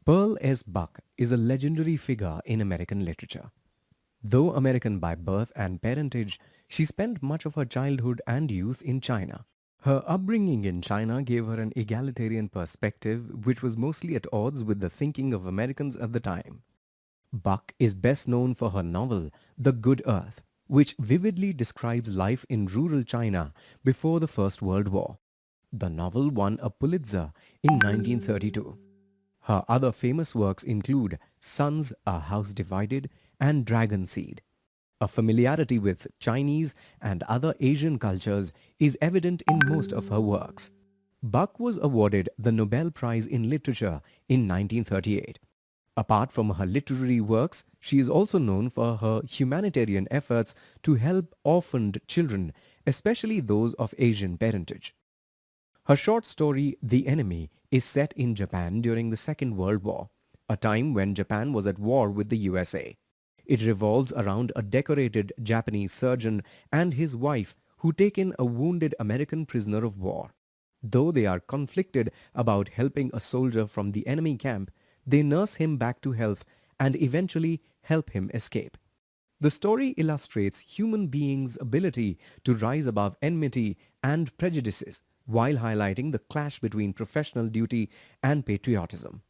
Pearl S. Buck is a legendary figure in American literature. Though American by birth and parentage, she spent much of her childhood and youth in China. Her upbringing in China gave her an egalitarian perspective which was mostly at odds with the thinking of Americans at the time. Buck is best known for her novel The Good Earth, which vividly describes life in rural China before the First World War. The novel won a Pulitzer in 1932. Her other famous works include Sons, A House Divided and Dragon Seed. A familiarity with Chinese and other Asian cultures is evident in most of her works. Buck was awarded the Nobel Prize in Literature in 1938. Apart from her literary works, she is also known for her humanitarian efforts to help orphaned children, especially those of Asian parentage. Her short story, The Enemy, is set in Japan during the Second World War, a time when Japan was at war with the USA. It revolves around a decorated Japanese surgeon and his wife who take in a wounded American prisoner of war. Though they are conflicted about helping a soldier from the enemy camp, they nurse him back to health and eventually help him escape. The story illustrates human beings' ability to rise above enmity and prejudices while highlighting the clash between professional duty and patriotism.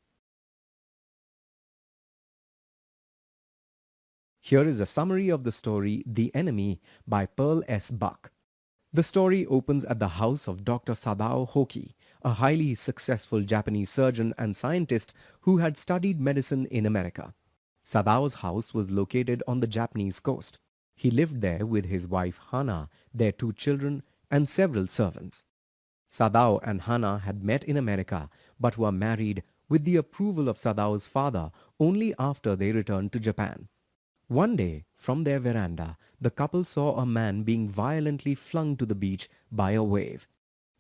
Here is a summary of the story The Enemy by Pearl S. Buck. The story opens at the house of Dr. Sadao Hoki, a highly successful Japanese surgeon and scientist who had studied medicine in America. Sadao's house was located on the Japanese coast. He lived there with his wife Hana, their two children, and several servants. Sadao and Hana had met in America but were married with the approval of Sadao's father only after they returned to Japan. One day, from their veranda, the couple saw a man being violently flung to the beach by a wave.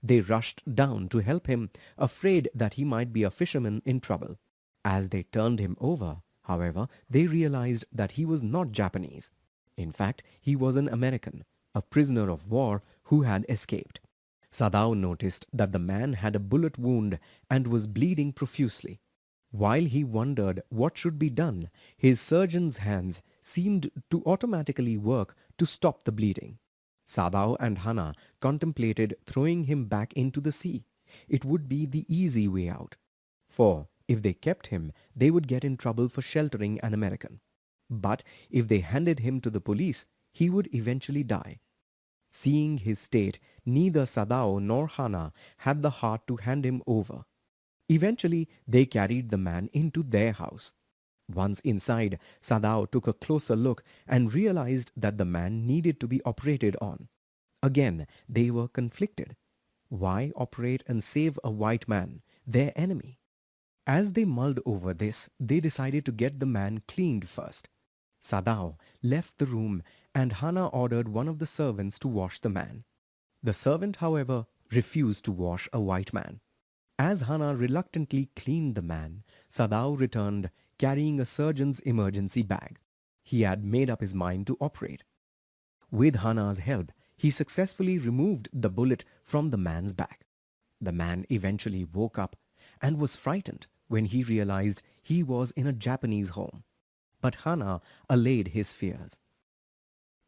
They rushed down to help him, afraid that he might be a fisherman in trouble. As they turned him over, however, they realized that he was not Japanese. In fact, he was an American, a prisoner of war who had escaped. Sadao noticed that the man had a bullet wound and was bleeding profusely. While he wondered what should be done, his surgeon's hands seemed to automatically work to stop the bleeding. Sadao and Hana contemplated throwing him back into the sea. It would be the easy way out. For if they kept him, they would get in trouble for sheltering an American. But if they handed him to the police, he would eventually die. Seeing his state, neither Sadao nor Hana had the heart to hand him over. Eventually, they carried the man into their house. Once inside, Sadao took a closer look and realized that the man needed to be operated on. Again, they were conflicted. Why operate and save a white man, their enemy? As they mulled over this, they decided to get the man cleaned first. Sadao left the room and Hana ordered one of the servants to wash the man. The servant, however, refused to wash a white man. As Hana reluctantly cleaned the man, Sadao returned carrying a surgeon's emergency bag. He had made up his mind to operate. With Hana's help, he successfully removed the bullet from the man's back. The man eventually woke up and was frightened when he realized he was in a Japanese home. But Hana allayed his fears.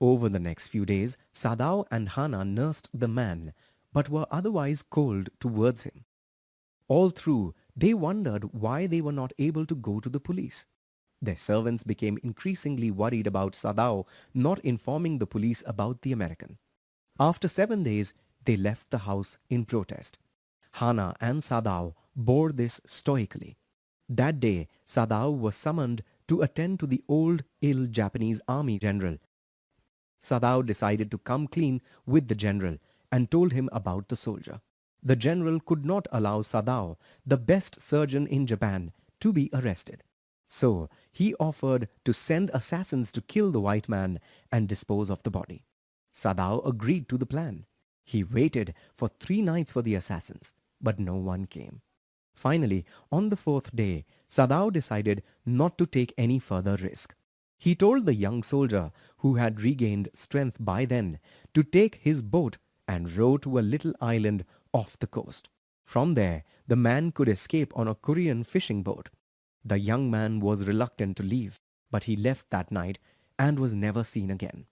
Over the next few days, Sadao and Hana nursed the man, but were otherwise cold towards him. All through, they wondered why they were not able to go to the police. Their servants became increasingly worried about Sadao not informing the police about the American. After 7 days, they left the house in protest. Hana and Sadao bore this stoically. That day, Sadao was summoned to attend to the old, ill Japanese army general. Sadao decided to come clean with the general and told him about the soldier. The general could not allow Sadao, the best surgeon in Japan, to be arrested. So he offered to send assassins to kill the white man and dispose of the body. Sadao agreed to the plan. He waited for 3 nights for the assassins, but no one came. Finally, on the 4th day, Sadao decided not to take any further risk. He told the young soldier, who had regained strength by then, to take his boat and row to a little island off the coast. From there, the man could escape on a Korean fishing boat. The young man was reluctant to leave, but he left that night and was never seen again.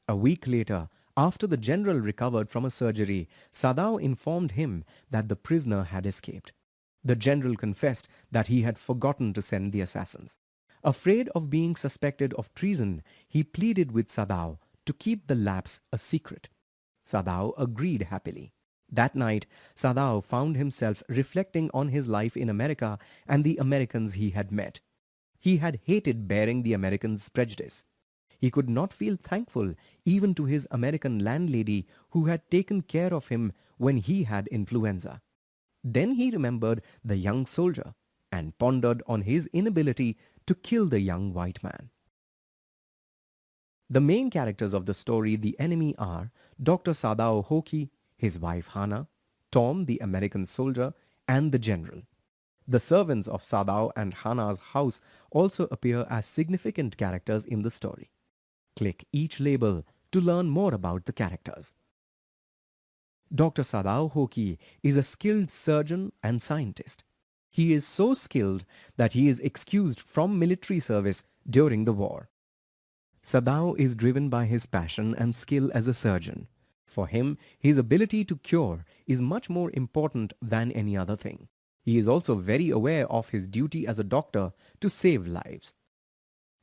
A week later, after the general recovered from a surgery, Sadao informed him that the prisoner had escaped. The general confessed that he had forgotten to send the assassins. Afraid of being suspected of treason, he pleaded with Sadao to keep the lapse a secret. Sadao agreed happily. That night, Sadao found himself reflecting on his life in America and the Americans he had met. He had hated bearing the Americans' prejudice. He could not feel thankful even to his American landlady who had taken care of him when he had influenza. Then he remembered the young soldier and pondered on his inability to kill the young white man. The main characters of the story The Enemy are Dr. Sadao Hoki, his wife Hana, Tom the American soldier, and the general. The servants of Sadao and Hana's house also appear as significant characters in the story. Click each label to learn more about the characters. Dr. Sadao Hoki is a skilled surgeon and scientist. He is so skilled that he is excused from military service during the war. Sadao is driven by his passion and skill as a surgeon. For him, his ability to cure is much more important than any other thing. He is also very aware of his duty as a doctor to save lives.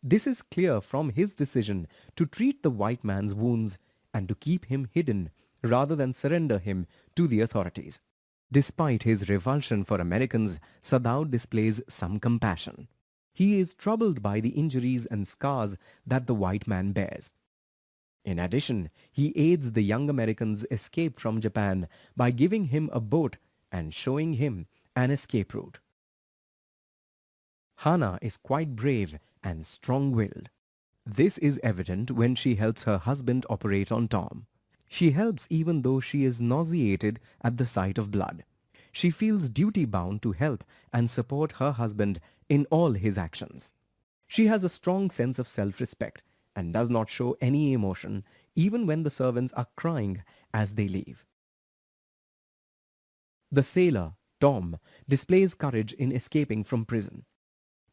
This is clear from his decision to treat the white man's wounds and to keep him hidden rather than surrender him to the authorities. Despite his revulsion for Americans, Sadao displays some compassion. He is troubled by the injuries and scars that the white man bears. In addition, he aids the young American's escape from Japan by giving him a boat and showing him an escape route. Hana is quite brave and strong-willed. This is evident when she helps her husband operate on Tom. She helps even though she is nauseated at the sight of blood. She feels duty-bound to help and support her husband in all his actions. She has a strong sense of self-respect and does not show any emotion even when the servants are crying as they leave. The sailor, Tom, displays courage in escaping from prison.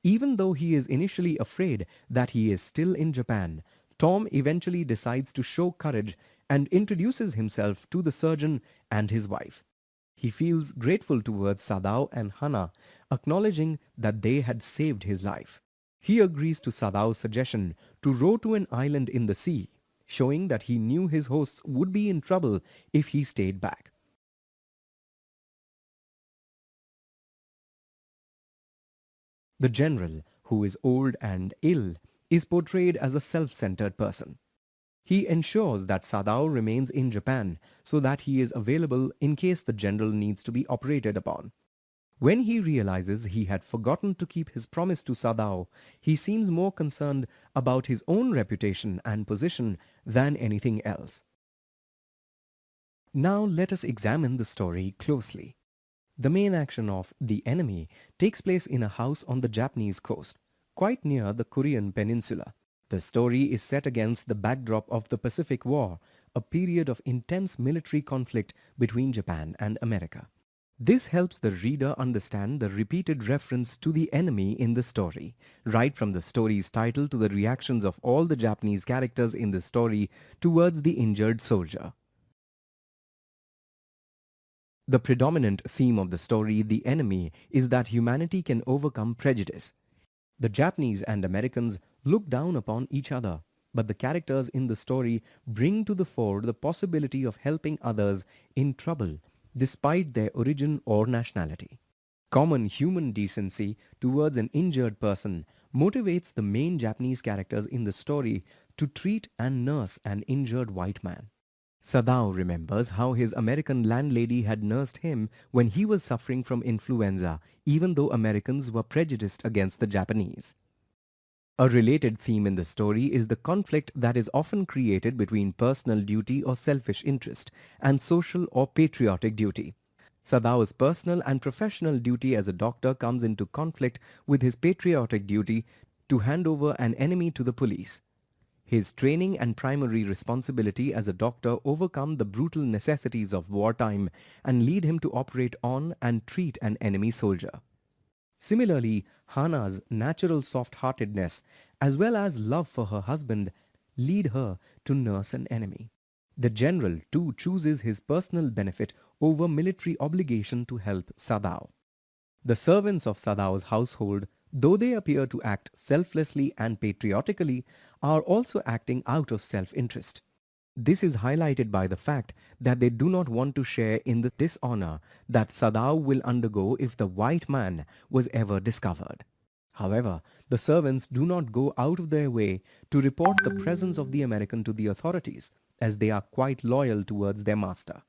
Even though he is initially afraid that he is still in Japan, Tom eventually decides to show courage and introduces himself to the surgeon and his wife. He feels grateful towards Sadao and Hana, acknowledging that they had saved his life. He agrees to Sadao's suggestion to row to an island in the sea, showing that he knew his hosts would be in trouble if he stayed back. The general, who is old and ill, is portrayed as a self-centered person. He ensures that Sadao remains in Japan so that he is available in case the general needs to be operated upon. When he realizes he had forgotten to keep his promise to Sadao, he seems more concerned about his own reputation and position than anything else. Now let us examine the story closely. The main action of The Enemy takes place in a house on the Japanese coast, quite near the Korean peninsula. The story is set against the backdrop of the Pacific War, a period of intense military conflict between Japan and America. This helps the reader understand the repeated reference to the enemy in the story, right from the story's title to the reactions of all the Japanese characters in the story towards the injured soldier. The predominant theme of the story, The Enemy, is that humanity can overcome prejudice. The Japanese and Americans look down upon each other, but the characters in the story bring to the fore the possibility of helping others in trouble despite their origin or nationality. Common human decency towards an injured person motivates the main Japanese characters in the story to treat and nurse an injured white man. Sadao remembers how his American landlady had nursed him when he was suffering from influenza, even though Americans were prejudiced against the Japanese. A related theme in the story is the conflict that is often created between personal duty or selfish interest and social or patriotic duty. Sadao's personal and professional duty as a doctor comes into conflict with his patriotic duty to hand over an enemy to the police. His training and primary responsibility as a doctor overcome the brutal necessities of wartime and lead him to operate on and treat an enemy soldier. Similarly, Hana's natural soft-heartedness as well as love for her husband lead her to nurse an enemy. The general too chooses his personal benefit over military obligation to help Sadao. The servants of Sadao's household, though they appear to act selflessly and patriotically, are also acting out of self-interest. This is highlighted by the fact that they do not want to share in the dishonor that Sadao will undergo if the white man was ever discovered. However, the servants do not go out of their way to report the presence of the American to the authorities, as they are quite loyal towards their master.